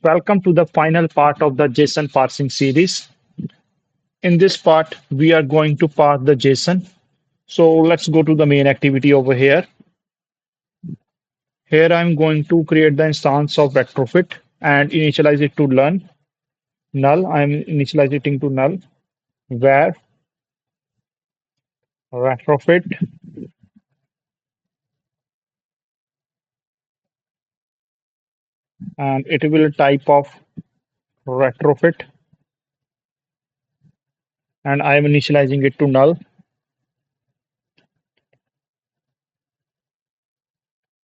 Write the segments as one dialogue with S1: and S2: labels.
S1: Welcome to the final part of the JSON parsing series. In this part, we are going to parse the JSON. So let's go to the main activity over here. Here I'm going to create the instance of retrofit and initialize it to null. I'm initializing to null where retrofit and it will type of retrofit and I am initializing it to null.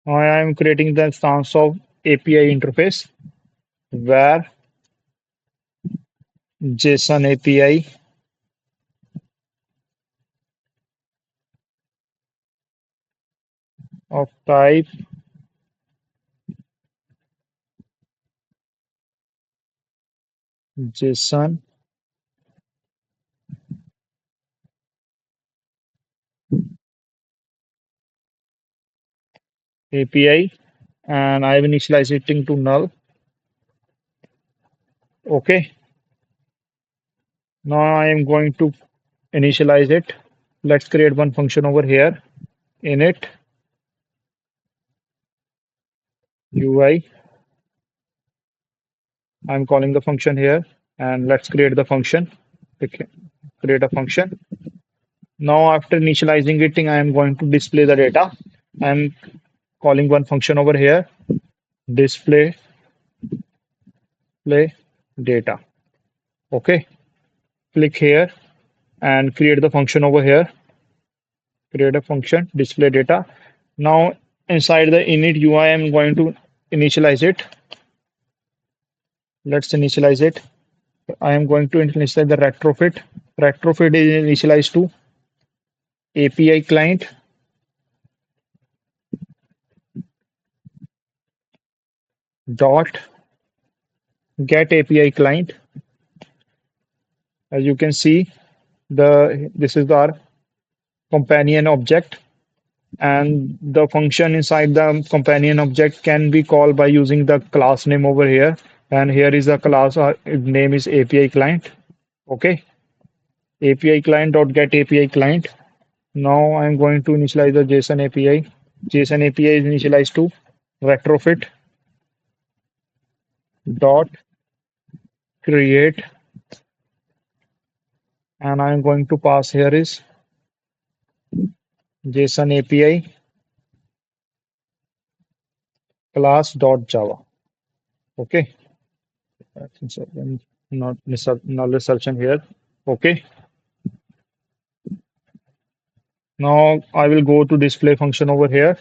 S1: Now I am creating the instance of API interface where JSON API of type JSON API and I am initializing to null. Okay. Now I am going to initialize it. Let's create one function over here. Init UI. I'm calling the function here and let's create the function. Okay. Create a function. Now after initializing it, I am going to display the data. I'm calling one function over here. Display play data. Okay. Click here and create the function over here. Create a function, display data. Now inside the init UI, I'm going to initialize it. Let's initialize it. I am going to initialize the retrofit. Retrofit is initialized to API client dot get API client. As you can see, this is our companion object, and the function inside the companion object can be called by using the class name over here. And here is a class, name is API client. Okay, API client dot get API client. Now I'm going to initialize the JSON API. JSON API is initialized to retrofit dot create, and I'm going to pass here is JSON API class dot Java. Okay, not null assertion here. Okay, now I will go to display function over here.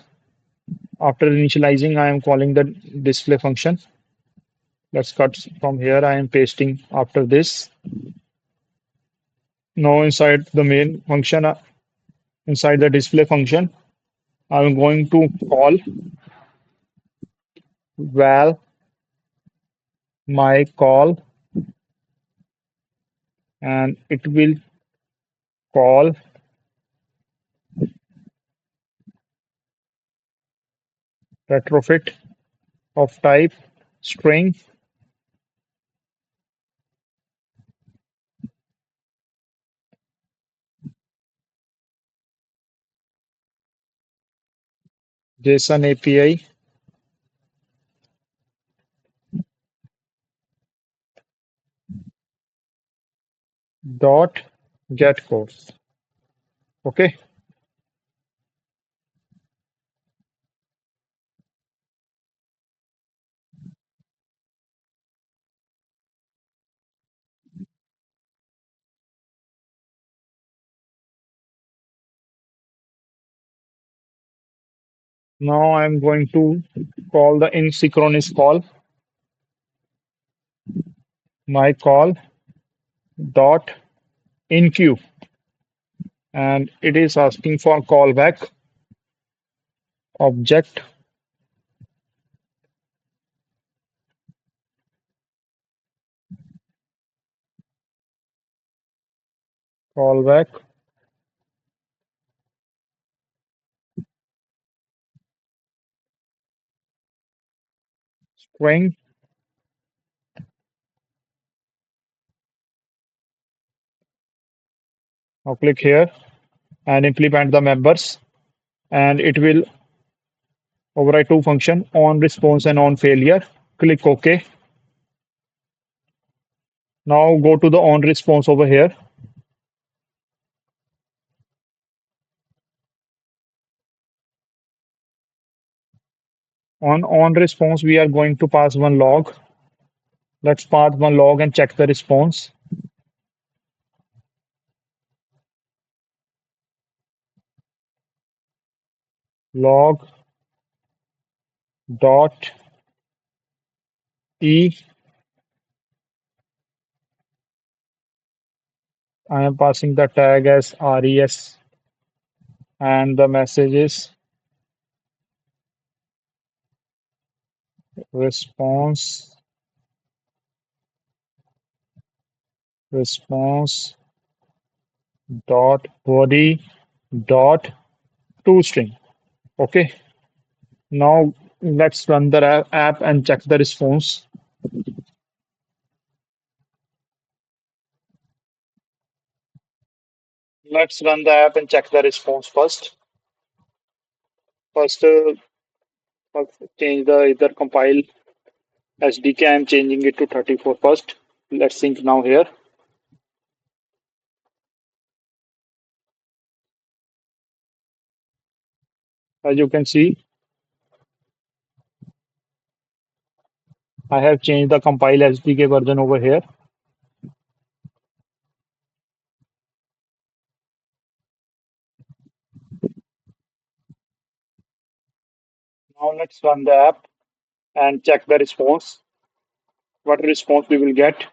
S1: After initializing, I am calling the display function. Let's cut from here. I am pasting after this. Now inside the main function, inside the display function, I'm going to call val my call, and it will call retrofit of type string JSON API dot get course. Okay. Now I'm going to call the asynchronous call, my call dot enqueue, and it is asking for callback object callback string Now click here and implement the members, and it will override two function on response and on failure. Click OK. Now go to the on response over here. On response, we are going to pass one log. Let's pass one log and check the response. Log dot e. I am passing the tag as res, and the message is response response dot body dot toString. Okay. Now let's run the app and check the response. Let's run the app and check the response first. First, change the either compile SDK. I'm changing it to 34 first. Let's sync now here. As you can see, I have changed the compile SDK version over here. Now let's run the app and check the response. What response we will get?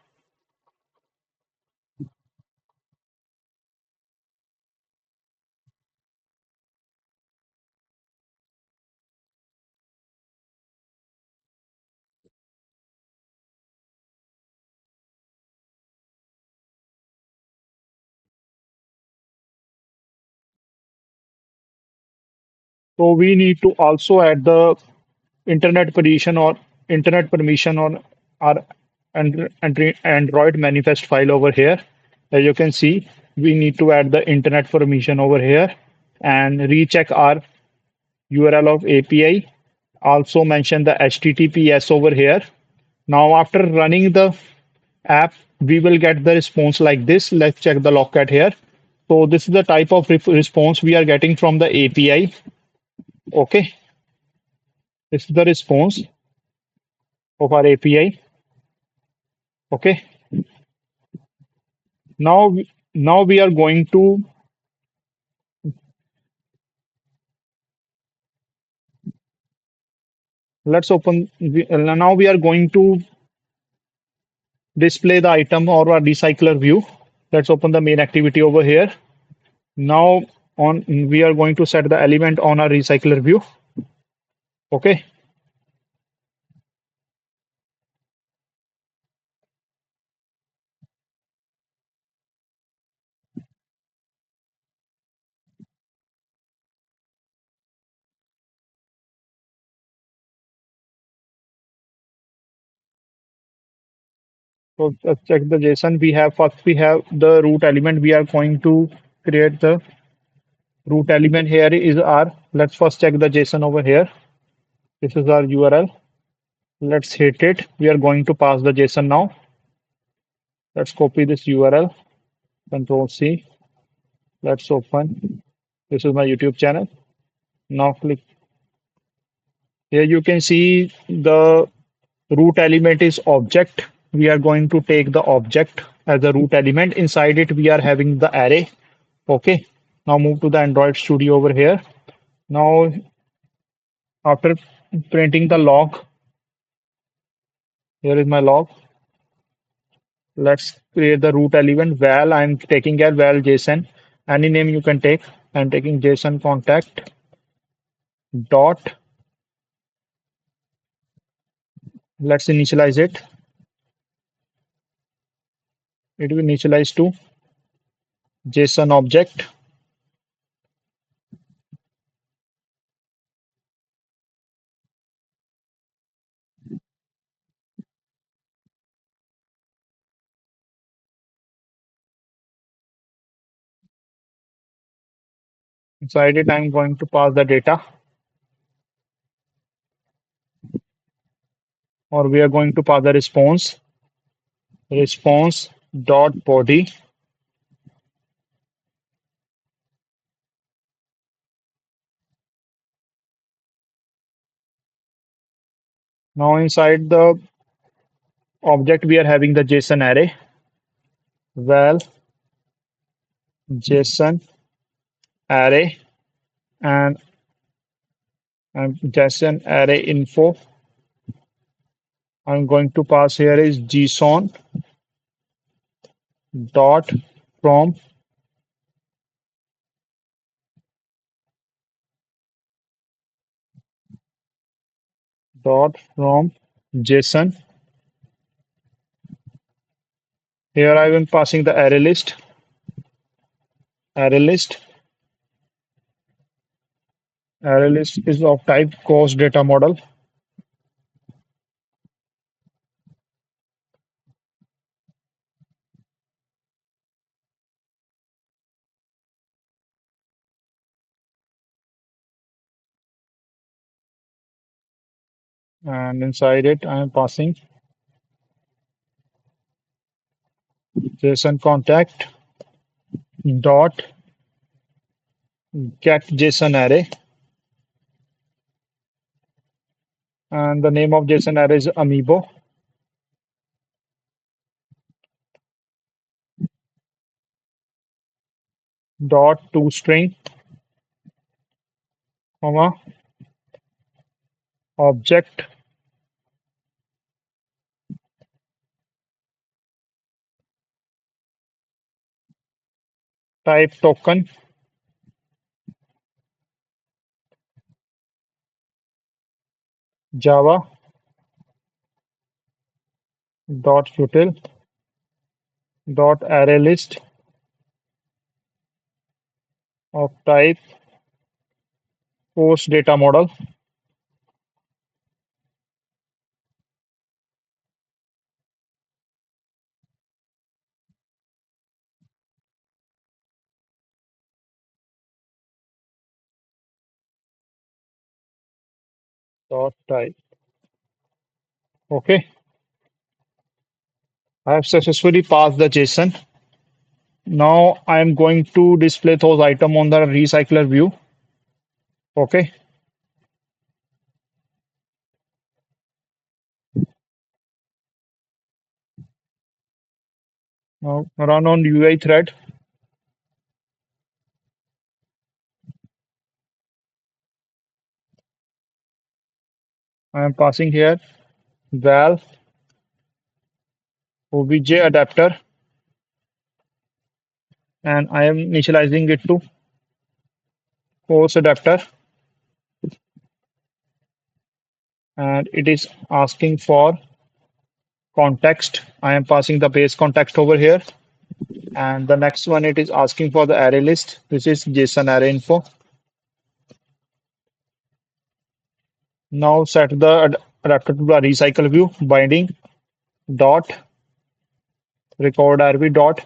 S1: So we need to also add the internet permission or internet permission on our Android manifest file over here. As you can see, we need to add the internet permission over here and recheck our URL of API. Also mention the HTTPS over here. Now, after running the app, we will get the response like this. Let's check the logcat here. So this is the type of response we are getting from the API. Okay, this is the response of our API. Okay, now we are going to let's open. Now we are going to display the item or a recycler view. Let's open the main activity over here. Now on we are going to set the element on our recycler view. Okay. So let's check the JSON. We have the root element. We are going to create the root element here is our. Let's first check the JSON over here. This is our URL. Let's hit it. We are going to pass the JSON now. Let's copy this URL. Control C. Let's open. This is my YouTube channel. Now click here. You can see the root element is object. We are going to take the object as a root element. Inside it, we are having the array. Okay. Now move to the Android Studio over here. Now, after printing the log, here is my log. Let's create the root element. Val, I'm taking a val JSON. Any name you can take. I'm taking JSON contact dot. Let's initialize it. It will initialize to JSON object. Inside it, I'm going to pass the data, or we are going to pass the response dot body. Now inside the object, we are having the JSON array. Well, JSON array and, JSON array info. I'm going to pass here is Json dot from JSON. Here I am passing the array list. Array list. Array list is of type course data model. And inside it, I am passing JSON contact dot get JSON array. And the name of JSON array is Amiibo. Dot toString, comma, object type token, Java dot util dot array list of type post data model. Dot type. Okay, I have successfully passed the JSON. Now I am going to display those items on the recycler view. Okay, now run on UI thread. I am passing here val obj adapter, and I am initializing it to course adapter, and it is asking for context. I am passing the base context over here, and the next one it is asking for the array list. This is JSON array info. Now set the adapter to the recycle view binding dot record rv dot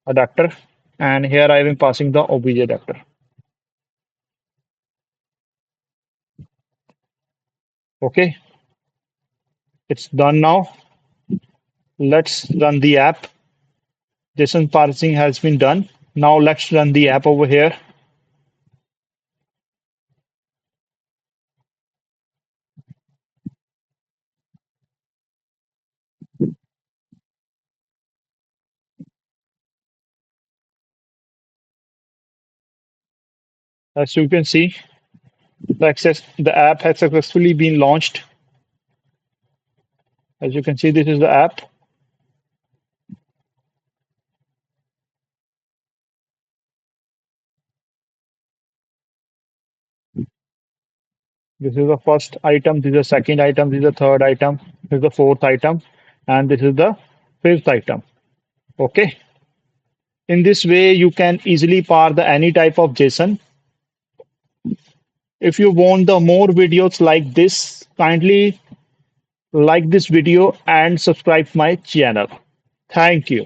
S1: adapter, and here I am passing the obj adapter. Okay, it's done now. Let's run the app. JSON parsing has been done. Now let's run the app over here. As you can see, the app has successfully been launched. As you can see, this is the app. This is the first item, this is the second item, this is the third item, this is the fourth item, and this is the fifth item. Okay. In this way, you can easily parse any type of JSON. If you want the more videos like this, kindly like this video and subscribe my channel. Thank you.